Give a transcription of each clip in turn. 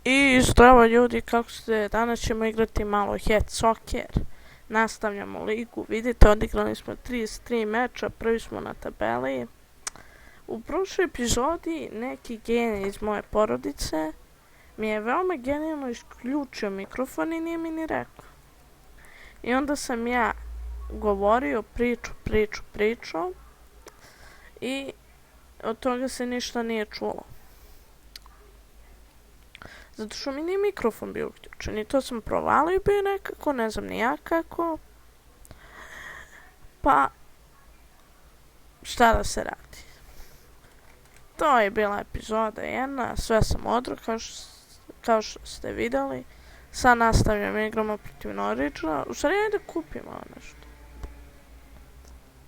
I zdravo ljudi, kako ste? Danas ćemo igrati malo head soccer. Nastavljamo ligu, vidite, odigrali smo 33 meča, prvi smo na tabeli. U prošloj epizodi neki genij iz moje porodice mi je veoma genijalno isključio mikrofon i nije mi ni rekao. I onda sam ja govorio priču i od toga se ništa nije čulo. Zato što mi nije mikrofon bio uključen i to sam provalio bio nekako, ne znam ni ja kako. Pa, šta da se radi. To je bila epizoda 1, sve sam odro kao što ste vidjeli. Sad nastavljam, igramo protiv Norwicha. U stvari, ajde kupimo nešto.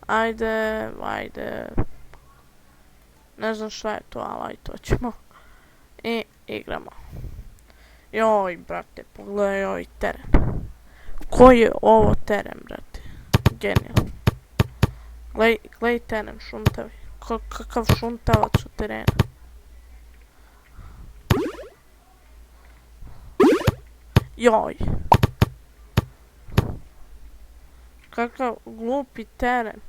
Ajde. Ne znam šta je to, ali to ćemo. I igramo. Joj, brate, pogledaj ovaj teren. Koji je ovo teren, brate? Genijalno. Gledaj teren, šuntavi. Kakav šuntavac u terenu. Joj. Kakav glupi teren.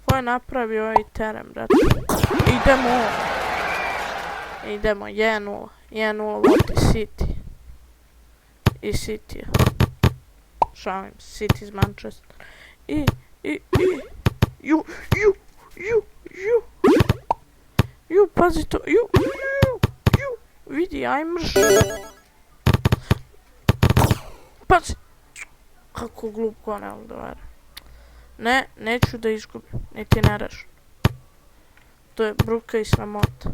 Ko je napravio ovaj teren, brate? Idemo, 1-0. 1-0 vodi City. I City je. Šalim, City iz Manchester. Ju, pazi to. Vidi, aj mrš. Pazi. Kako glup ko ne odgovara. Ne, neću da izgubim. Niti ne rešim. To je bruka i sramota.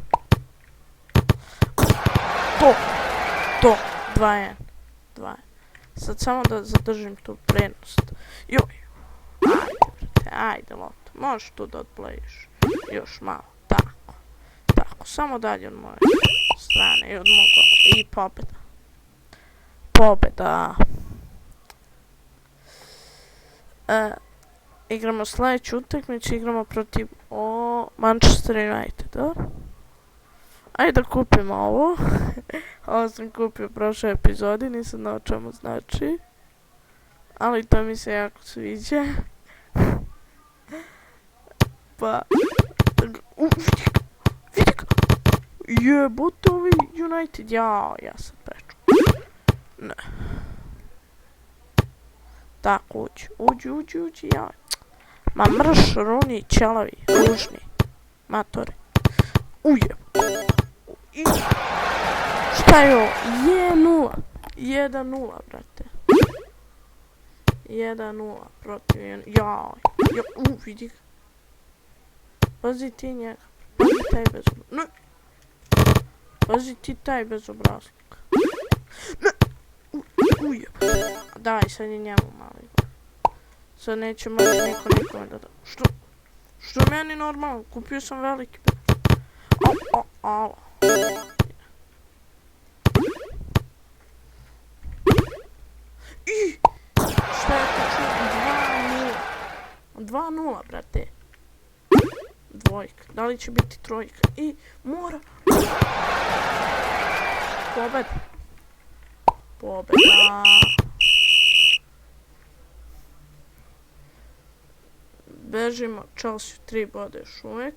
To. 2-1. Sad samo da zadržim tu prednost. Joj. Ajde, lopta. Možeš tu da odblejiš. Još malo. Tako. Samo dalje od moje strane i od moga. I pobjeda. Igramo sljedeću utakmicu, igramo protiv Manchester United, Ajde da kupimo ovo. Ovo sam kupio u prošloj epizodi, nisam znao čemu znači. Ali to mi se jako sviđa. Pa... vidi ga! Jebote ovi United, ja sam preču. Ne. Tako, uđi, ja. Ma mrš, runi, ćelavi, ružni, matori. Šta je ovo? 1-0, brate. 1-0 protiv vidi ga. Pazi ti njega. Pazi ti taj bezobrazluk. Daj, sad je njemu mali. Sad neće moći niko nikome da da. Što meni normalno? Kupio sam veliki. Alo. Šta je to čuo? 2-0, brate. Dvojka. Da li će biti trojka? I mora. Pobjeda. Bežimo, Chelsea 3 bode još uvijek.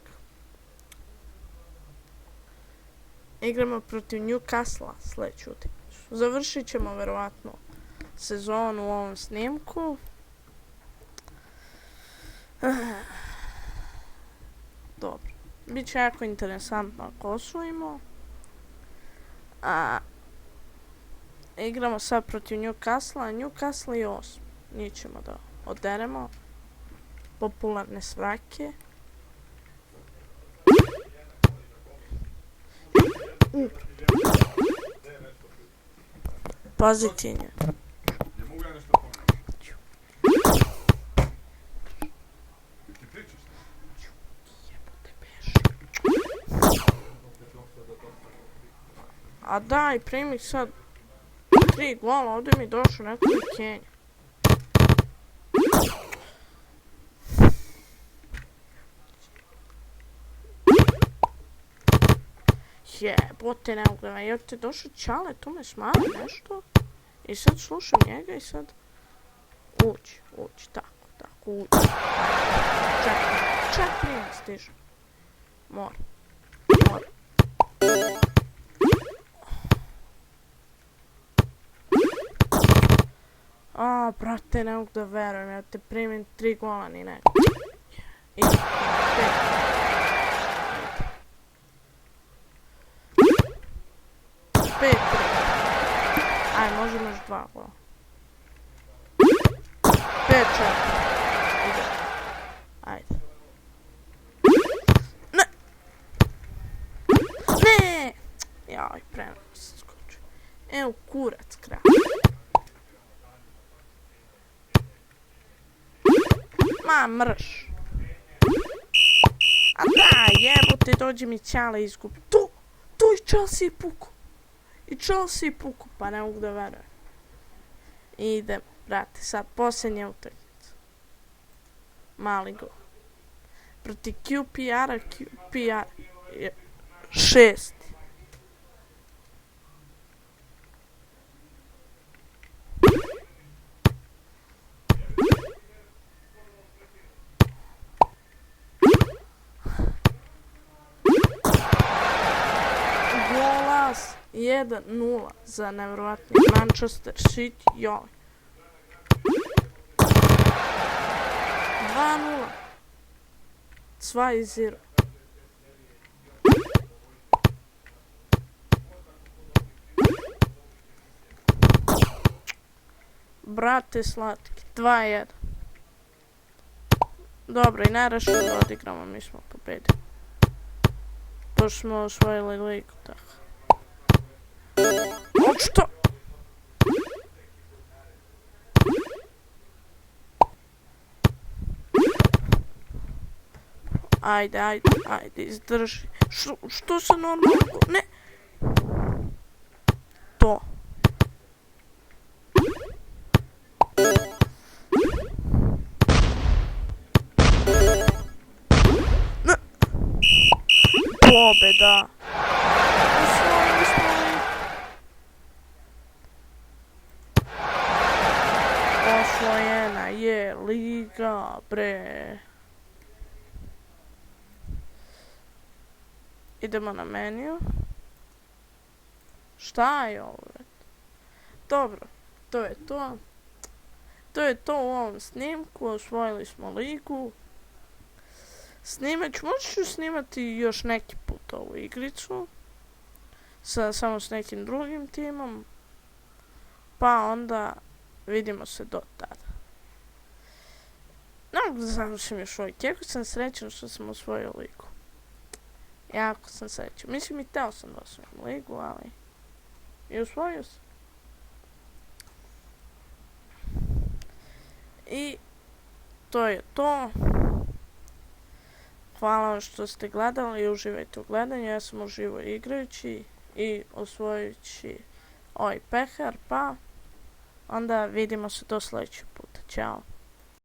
Igramo protiv Newcastle sljedeću utakmicu. Završit ćemo verovatno sezonu u ovom snimku. Dobro. Biće jako interesantno ako osvojimo. Igramo sad protiv Newcastle. Newcastle je 8. Njih ćemo da oderemo. Popularne svake. Paziti nje. A daj, primi sad 3 gola, ovdje mi došao neko Kenja. Jebote, ne mogu da me, jer ti došao Ćale, tu me smara nešto. I sad slušam njega i sad... Ući, tako, ući. Čak prije stižem. Mora. Brate, ne mogu da verujem, ja te primim 3 gola ni neko. I 5. Aj, možemo još 2 gola. 5-4. Ide. Ajde. Ne! Jaj, prema se skočio. Evo kurac kraj. Ma, mrš. A da, jebote, dođe mi Ćale izgubi. Tu i Chelsea puku. Pa ne mogu da verujem. Idemo, brate, sad posljednja utakmica. Mali gol. Proti QPR 6. Golas 1-0 za nevjerovatni Manchester City. Joj. 2-0. 2-0. Brate slatki, 2-1. Dobro, i najraše da odigramo, mi smo pobedili. Pošto smo osvojili ligu, tako. Što? Ajde, izdrži. Što se normalno... Ne! To. Ne! Pobeda! Osvojili smo ligu. Osvojena je liga, bre. Idemo na meniju. Šta je ovo? Dobro, to je to. To je to u ovom snimku. Osvojili smo ligu. Možda ću snimati još neki put ovu igricu. Samo s nekim drugim timom. Pa onda vidimo se do tada. Ne mogu da završim još uvijek. Jako sam srećan što sam osvojio ligu. Jako sam srećan. Mislim i teo sam da osvojim ligu, ali... I osvojio sam. I... To je to. Hvala vam što ste gledali i uživajte u gledanju. Ja sam uživao igrajući i osvojujući ovaj pehar, pa... Onda vidimo se do sljedećeg puta. Ćao.